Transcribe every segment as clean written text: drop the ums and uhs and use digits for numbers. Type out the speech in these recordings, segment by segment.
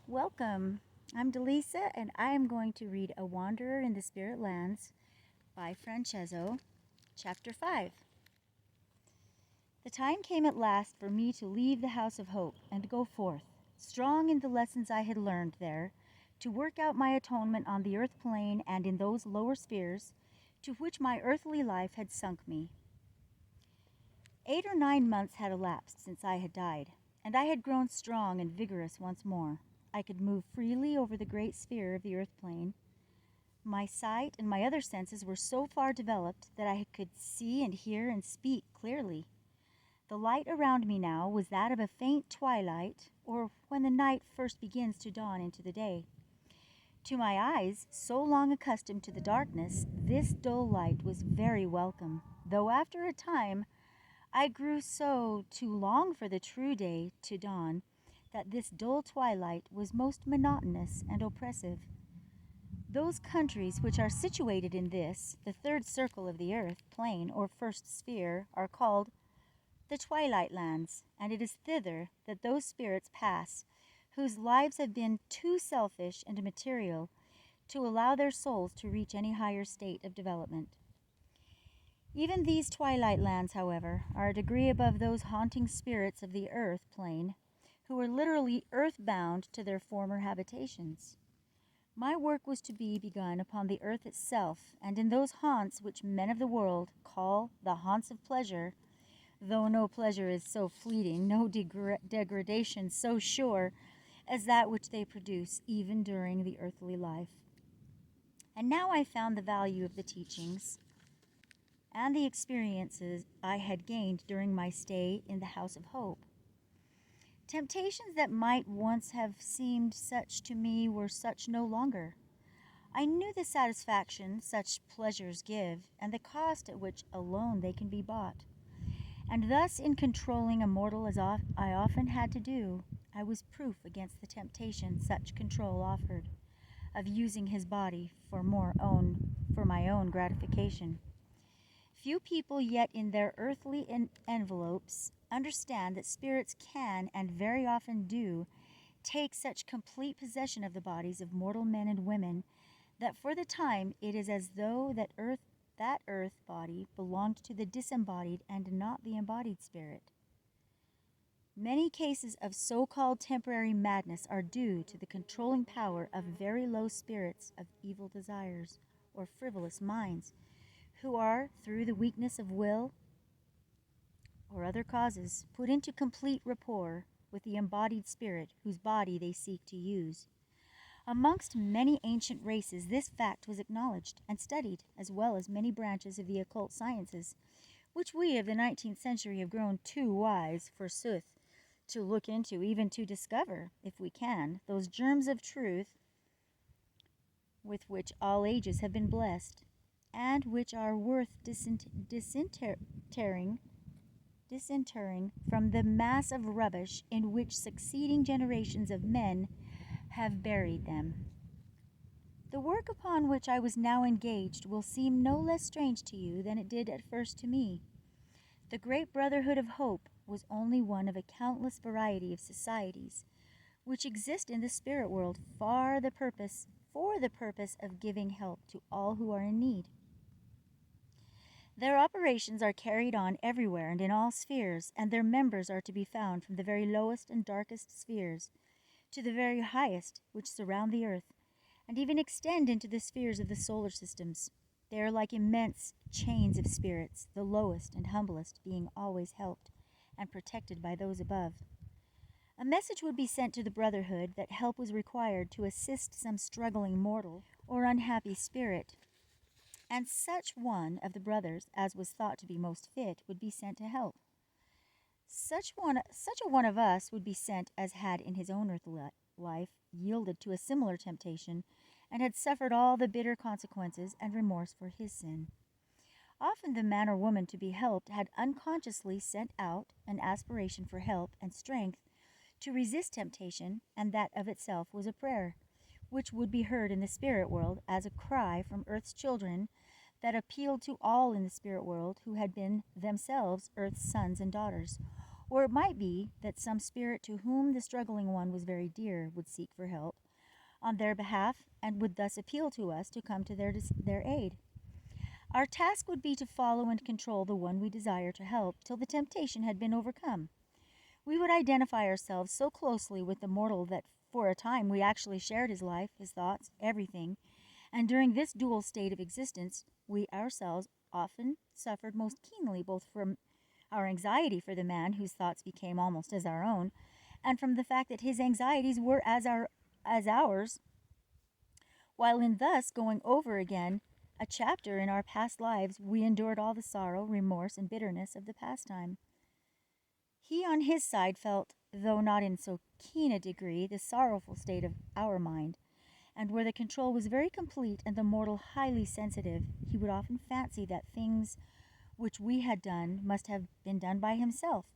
Welcome. I'm Delisa, and I am going to read A Wanderer in the Spirit Lands by Franchezzo, Chapter 5. The time came at last for me to leave the House of Hope and go forth, strong in the lessons I had learned there, to work out my atonement on the earth plane and in those lower spheres to which my earthly life had sunk me. 8 or 9 months had elapsed since I had died, and I had grown strong and vigorous once more. I could move freely over the great sphere of the earth plane. My sight and my other senses were so far developed that I could see and hear and speak clearly. The light around me now was that of a faint twilight, or when the night first begins to dawn into the day. To my eyes, so long accustomed to the darkness, this dull light was very welcome, though after a time I grew so to long for the true day to dawn that this dull twilight was most monotonous and oppressive. Those countries which are situated in this, the third circle of the earth, plane, or first sphere, are called the twilight lands, and it is thither that those spirits pass whose lives have been too selfish and material to allow their souls to reach any higher state of development. Even these twilight lands, however, are a degree above those haunting spirits of the earth plane who were literally earthbound to their former habitations. My work was to be begun upon the earth itself, and in those haunts which men of the world call the haunts of pleasure, though no pleasure is so fleeting, no degradation so sure as that which they produce even during the earthly life. And now I found the value of the teachings and the experiences I had gained during my stay in the House of Hope. Temptations that might once have seemed such to me were such no longer. I knew the satisfaction such pleasures give, and the cost at which alone they can be bought. And thus, in controlling a mortal as I often had to do, I was proof against the temptation such control offered, of using his body for my own gratification. Few people yet in their earthly envelopes understand that spirits can, and very often do, take such complete possession of the bodies of mortal men and women that for the time it is as though that earth body belonged to the disembodied and not the embodied spirit. Many cases of so-called temporary madness are due to the controlling power of very low spirits of evil desires or frivolous minds, who are, through the weakness of will or other causes, put into complete rapport with the embodied spirit whose body they seek to use. Amongst many ancient races this fact was acknowledged and studied, as well as many branches of the occult sciences, which we of the 19th century have grown too wise, forsooth, to look into, even to discover, if we can, those germs of truth with which all ages have been blessed, and which are worth disinterring from the mass of rubbish in which succeeding generations of men have buried them. The work upon which I was now engaged will seem no less strange to you than it did at first to me. The great brotherhood of hope was only one of a countless variety of societies which exist in the spirit world for the purpose of giving help to all who are in need. Their operations are carried on everywhere and in all spheres, and their members are to be found from the very lowest and darkest spheres to the very highest which surround the earth, and even extend into the spheres of the solar systems. They are like immense chains of spirits, the lowest and humblest being always helped and protected by those above. A message would be sent to the brotherhood that help was required to assist some struggling mortal or unhappy spirit, and such one of the brothers as was thought to be most fit would be sent to help. Such a one of us would be sent as had in his own earthly life yielded to a similar temptation and had suffered all the bitter consequences and remorse for his sin. Often the man or woman to be helped had unconsciously sent out an aspiration for help and strength to resist temptation, and that of itself was a prayer, which would be heard in the spirit world as a cry from earth's children that appealed to all in the spirit world who had been themselves earth's sons and daughters, Or it might be that some spirit to whom the struggling one was very dear would seek for help on their behalf and would thus appeal to us to come to their aid. Our task would be to follow and control the one we desire to help till the temptation had been overcome. We would identify ourselves so closely with the mortal that for a time we actually shared his life, his thoughts, everything, and during this dual state of existence, we ourselves often suffered most keenly both from our anxiety for the man whose thoughts became almost as our own, and from the fact that his anxieties were as ours, while in thus going over again a chapter in our past lives, we endured all the sorrow, remorse, and bitterness of the past time. He on his side felt, though not in so keen a degree, the sorrowful state of our mind, and where the control was very complete and the mortal highly sensitive, he would often fancy that things which we had done must have been done by himself,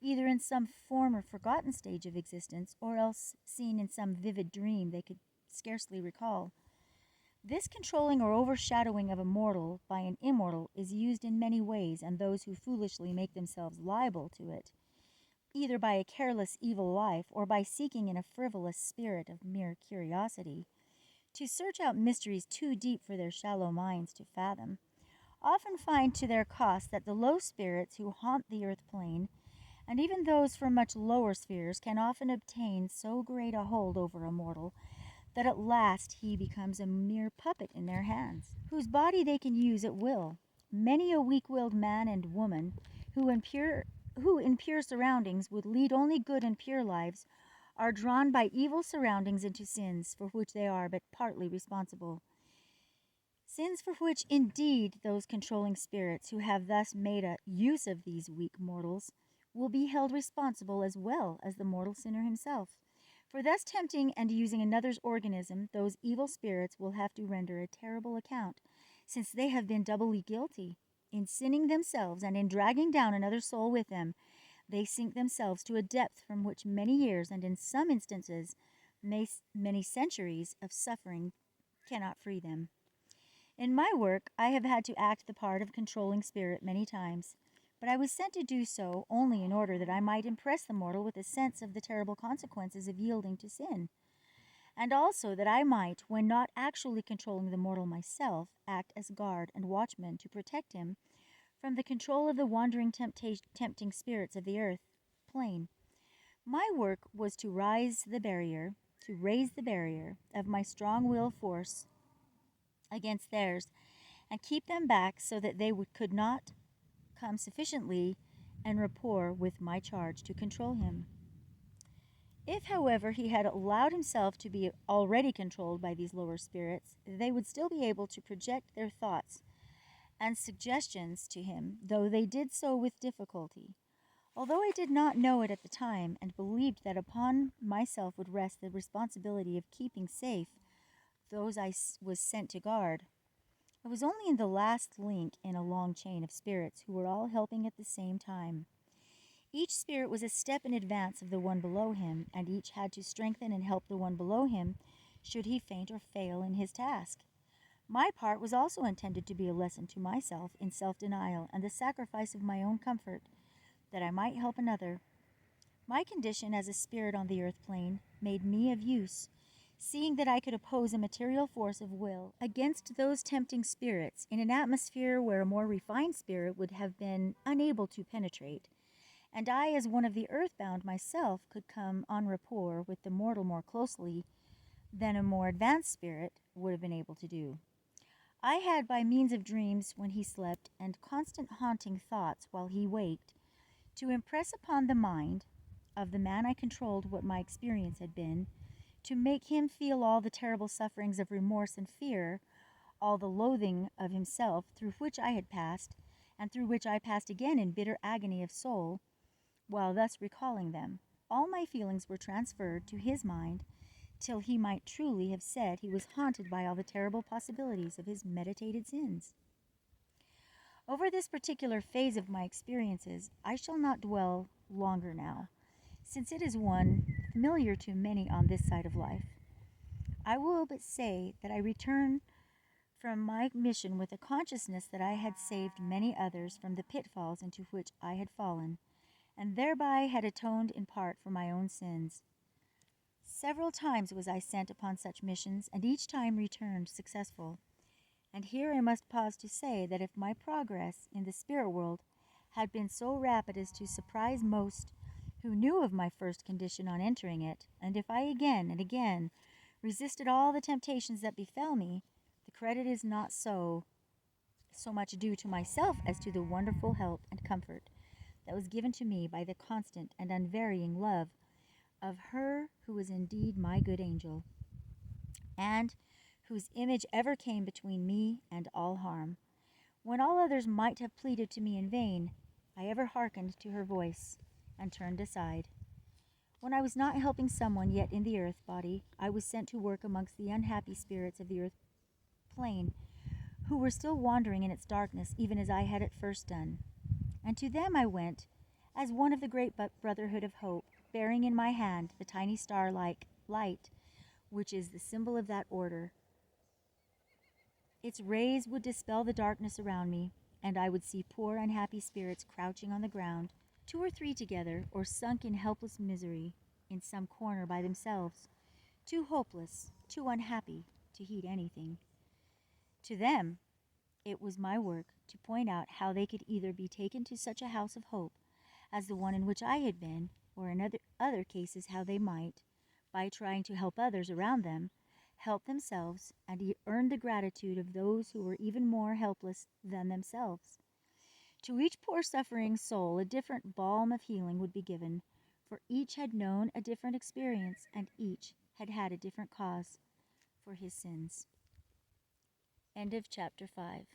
either in some former forgotten stage of existence, or else seen in some vivid dream they could scarcely recall. This controlling or overshadowing of a mortal by an immortal is used in many ways, and those who foolishly make themselves liable to it, either by a careless evil life or by seeking in a frivolous spirit of mere curiosity to search out mysteries too deep for their shallow minds to fathom, often find to their cost that the low spirits who haunt the earth plane, and even those from much lower spheres, can often obtain so great a hold over a mortal that at last he becomes a mere puppet in their hands, whose body they can use at will. Many a weak-willed man and woman who in pure surroundings would lead only good and pure lives are drawn by evil surroundings into sins for which they are but partly responsible. Sins for which, indeed, those controlling spirits who have thus made a use of these weak mortals will be held responsible as well as the mortal sinner himself. For thus tempting and using another's organism, those evil spirits will have to render a terrible account, since they have been doubly guilty. In sinning themselves and in dragging down another soul with them, they sink themselves to a depth from which many years, and in some instances many centuries of suffering cannot free them. In my work, I have had to act the part of controlling spirit many times, but I was sent to do so only in order that I might impress the mortal with a sense of the terrible consequences of yielding to sin, and also that I might, when not actually controlling the mortal myself, act as guard and watchman to protect him from the control of the wandering tempting spirits of the earth plane. My work was to raise the barrier of my strong will force against theirs, and keep them back so that could not come sufficiently en rapport with my charge to control him. If, however, he had allowed himself to be already controlled by these lower spirits, they would still be able to project their thoughts and suggestions to him, though they did so with difficulty. Although I did not know it at the time, and believed that upon myself would rest the responsibility of keeping safe those I was sent to guard, I was only in the last link in a long chain of spirits who were all helping at the same time. Each spirit was a step in advance of the one below him, and each had to strengthen and help the one below him should he faint or fail in his task. My part was also intended to be a lesson to myself in self-denial and the sacrifice of my own comfort, that I might help another. My condition as a spirit on the earth plane made me of use, seeing that I could oppose a material force of will against those tempting spirits in an atmosphere where a more refined spirit would have been unable to penetrate, and I, as one of the earthbound myself, could come en rapport with the mortal more closely than a more advanced spirit would have been able to do. I had, by means of dreams when he slept and constant haunting thoughts while he waked, to impress upon the mind of the man I controlled what my experience had been, to make him feel all the terrible sufferings of remorse and fear, all the loathing of himself through which I had passed, and through which I passed again in bitter agony of soul, while thus recalling them. All my feelings were transferred to his mind, till he might truly have said he was haunted by all the terrible possibilities of his meditated sins. Over this particular phase of my experiences I shall not dwell longer now, since it is one familiar to many on this side of life. I will but say that I return from my mission with a consciousness that I had saved many others from the pitfalls into which I had fallen, and thereby had atoned in part for my own sins. Several times was I sent upon such missions, and each time returned successful. And here I must pause to say that if my progress in the spirit world had been so rapid as to surprise most who knew of my first condition on entering it, and if I again and again resisted all the temptations that befell me, the credit is not so much due to myself as to the wonderful help and comfort that was given to me by the constant and unvarying love of her who was indeed my good angel, and whose image ever came between me and all harm. When all others might have pleaded to me in vain, I ever hearkened to her voice, and turned aside. When I was not helping someone yet in the earth body, I was sent to work amongst the unhappy spirits of the earth plane, who were still wandering in its darkness, even as I had at first done. And to them I went, as one of the great brotherhood of hope, bearing in my hand the tiny star-like light, which is the symbol of that order. Its rays would dispel the darkness around me, and I would see poor unhappy spirits crouching on the ground, 2 or 3 together, or sunk in helpless misery in some corner by themselves, too hopeless, too unhappy to heed anything. To them it was my work to point out how they could either be taken to such a house of hope as the one in which I had been, or in other cases how they might, by trying to help others around them, help themselves and earn the gratitude of those who were even more helpless than themselves. To each poor suffering soul a different balm of healing would be given, for each had known a different experience, and each had had a different cause for his sins. End of chapter 5.